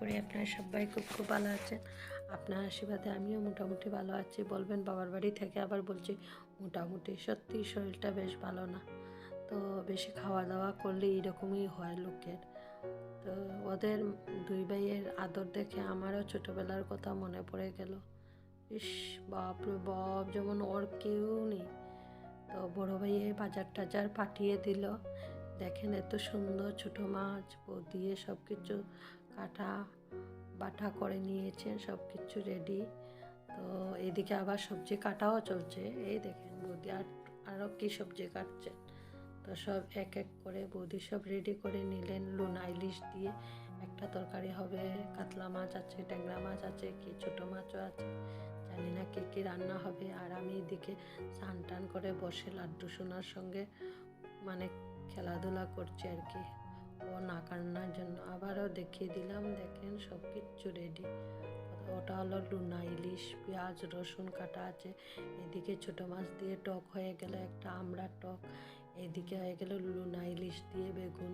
করি আপনারা সবাই খুব খুব ভালো আছেন। আপনার আশীর্বাদে আমিও মোটামুটি ভালো আছি। বলবেন বাবার বাড়ি থেকে আবার বলছি মোটামুটি, সত্যি শরীরটা বেশ ভালো না। তো বেশি খাওয়া দাওয়া করলে এরকমই হয় লোকের। তো ওদের দুই ভাইয়ের আদর দেখে আমারও ছোটোবেলার কথা মনে পড়ে গেল। ইস, বাপরে বাপ, যেমন ওর কেউ নেই। তো বড়ো ভাইয়ে বাজার টাজার পাঠিয়ে দিল। দেখেন এত সুন্দর ছোটো মাছ দিয়ে সব কিছু কাটা বাটা করে নিয়েছেন, সব কিছু রেডি। তো এদিকে আবার সবজি কাটাও চলছে। এই দেখেন বৌদি আরও কি সবজি কাটছেন। তো সব এক এক করে বৌদি সব রেডি করে নিলেন। লুনা ইলিশ দিয়ে একটা তরকারি হবে, কাতলা মাছ আছে, ট্যাংরা মাছ আছে, কি ছোটো মাছও আছে, জানি না কী কী রান্না হবে। আর আমি এদিকে স্নান টান করে বসে লাড্ডু সোনার সঙ্গে মানে খেলাধুলা করছি আর কি, ও না কান্নার জন্য। আবারও দেখিয়ে দিলাম, দেখেন সব কিচ্ছু রেডি। ওটা হলো লুনা ইলিশ, পেঁয়াজ রসুন কাটা আছে। এদিকে ছোটো মাছ দিয়ে টক হয়ে গেল, একটা আমড়ার টক। এদিকে হয়ে গেল লুনা ইলিশ দিয়ে বেগুন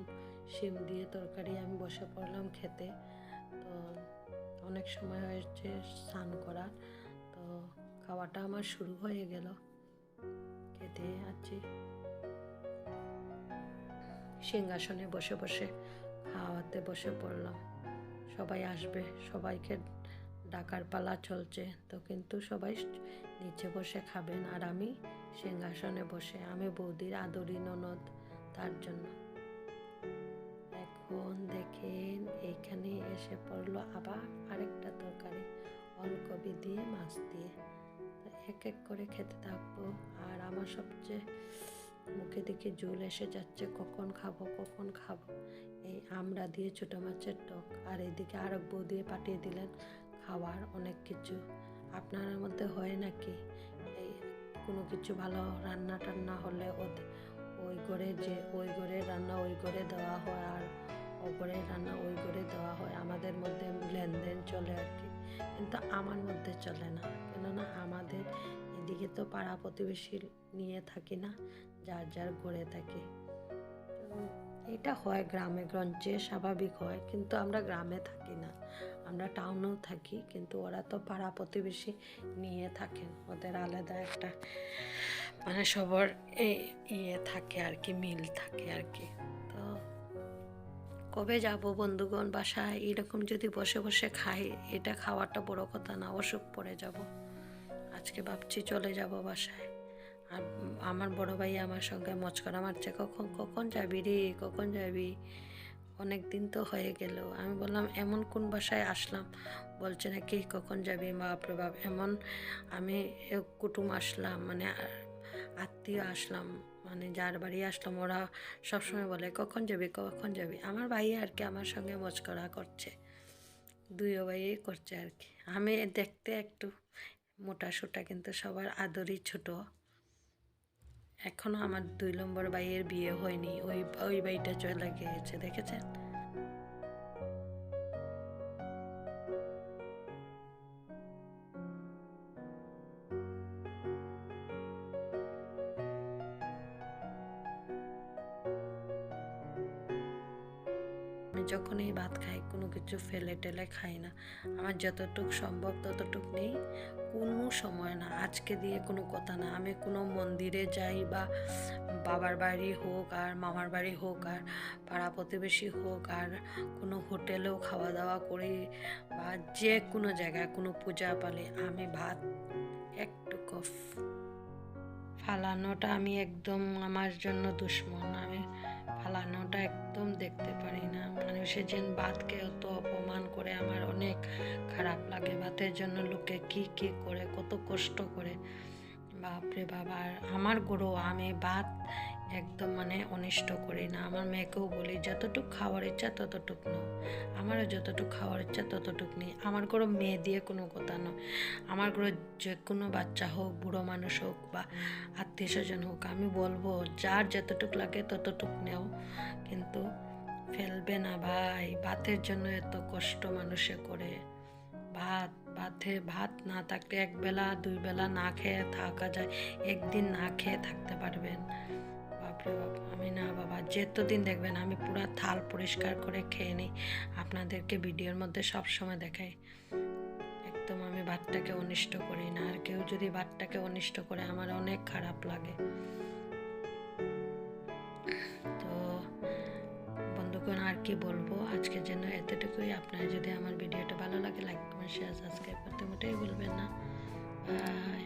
শিম দিয়ে তরকারি। আমি বসে পড়লাম খেতে। তো অনেক সময় হয়েছে স্নান করার, তো খাওয়াটা আমার শুরু হয়ে গেল। খেতে আছি, সিংহাসনে বসে বসে খাওয়াতে বসে পড়লাম। সবাই আসবে, সবাইকে ডাকার পালা চলছে। তো কিন্তু সবাই নিচে বসে খাবেন আর আমি সিংহাসনে বসে। আমি বৌদির আদরি ননদ, তার জন্য। এখন দেখেন এইখানে এসে পড়লো আবার আরেকটা তরকারি, ওলকপি দিয়ে মাছ দিয়ে। তো এক এক করে খেতে থাকবো। আর আমার সবচেয়ে মুখে দিকে জল এসে যাচ্ছে, কখন খাবো কখন খাবো। এই আমড়া দিয়ে ছোটো মাছের টক, আর এদিকে আরেক বউ দিয়ে পাঠিয়ে দিলেন খাওয়ার অনেক কিছু। আপনার মধ্যে হয় নাকি এই কোনো কিছু ভালো রান্না টান্না হলে ওই ঘরে রান্না ওই ঘরে দেওয়া হয়, আর ও ঘরে রান্না ওই ঘরে দেওয়া হয়। আমাদের মধ্যে লেনদেন চলে আর কি, কিন্তু আমার মধ্যে চলে না। কেননা আমাদের এদিকে তো পাড়া প্রতিবেশী নিয়ে থাকি না, যার যার ঘরে থাকি। এটা হয় গ্রামে গঞ্জে, স্বাভাবিক হয়, কিন্তু আমরা গ্রামে থাকি না, আমরা টাউনেও থাকি। কিন্তু ওরা তো পাড়া প্রতিবেশী নিয়ে থাকেন, ওদের আলাদা একটা মানে সবার ইয়ে থাকে আর কি, মিল থাকে আর কি। তো কবে যাব বন্ধুগণ বাসায়? এরকম যদি বসে বসে খাই, এটা খাওয়াটা বড় কথা না, অসুখ পড়ে যাব। আজকে ভাবছি চলে যাব বাসায়। আর আমার বড় ভাই আমার সঙ্গে মচকরা মারছে, কখন কখন যাবি রে, কখন যাবি, অনেক দিন তো হয়ে গেল। আমি বললাম এমন কোন বাসায় আসলাম, বলছে নাকি কখন যাবি। বাপরে বাপ, এমন আমি কুটুম আসলাম, মানে আত্মীয় আসলাম, মানে যার বাড়ি আসলাম, ওরা সবসময় বলে কখন যাবি কখন যাবি। আমার ভাই আর কি আমার সঙ্গে মচকরা করছে, দুইও ভাইই করছে আর কি। আমি দেখতে একটু মোটা সোটা, কিন্তু সবার আদরই ছোট। এখনো আমার 2 নম্বর ভাইয়ের বিয়ে হয়নি, ওই ভাইটা চলে গিয়েছে, দেখেছেন। আমি যখনই ভাত খাই কোনো কিছু ফেলে টেলে খাই না, আমার যতটুক সম্ভব ততটুক নেই, কোনো সময় না। আজকে দিয়ে কোনো কথা না, আমি কোনো মন্দিরে যাই বা বাবার বাড়ি হোক আর মামার বাড়ি হোক আর পাড়া প্রতিবেশী হোক আর কোনো হোটেলেও খাওয়া দাওয়া করি বা যে কোনো জায়গায় কোনো পূজা পালে, আমি ভাত একটু কফ ফালানোটা আমি একদম, আমার জন্য দুশ্মন। আমি ফালানোটা একদম দেখতে পারি না। মানুষের যেন ভাতকে অত অপমান করে, আমার অনেক খারাপ লাগে। ভাতের জন্য লোকে কি কি করে, কত কষ্ট করে, বাপরে বাবা। আর আমার গরু, আমি ভাত একদম মানে অনিষ্ট করি না। আমার মেয়েকেও বলি যতটুকু খাওয়ার ইচ্ছা ততটুক নাও, আমারও যতটুকু খাওয়ার ইচ্ছা ততটুক নেই। আমার গরু মেয়ে দিয়ে কোনো কথা নয়, আমার গরু যে কোনো বাচ্চা হোক, বুড়ো মানুষ হোক বা আত্মীয় স্বজন হোক, আমি বলবো যার যতটুক লাগে ততটুক নেও, কিন্তু ফেলবে না ভাই। ভাতের জন্য এত কষ্ট মানুষে করে। ভাত না থাকলে 1 বেলা 2 বেলা না খেয়ে থাকা যায়, একদিন না খেয়ে থাকতে পারবেন। বাপরে বাপরে বাপ, আমি না বাবা, যেতদিন দেখবেন আমি পুরা থাল পরিষ্কার করে খেয়ে নিই, আপনাদেরকে ভিডিওর মধ্যে সব সময় দেখাই। একদম আমি ভাতটাকে অনিষ্ট করি না, আর কেউ যদি ভাতটাকে অনিষ্ট করে আমার অনেক খারাপ লাগে। তো বন্ধুগণ, আর কি বলবো, আজকের জন্য এতটুকুই। আপনার যদি আমার ভিডিওটা ভালো লাগে, লাইক কমেন্ট শেয়ার সাবস্ক্রাইব করতে মোটেই ভুলবেন না। বাই।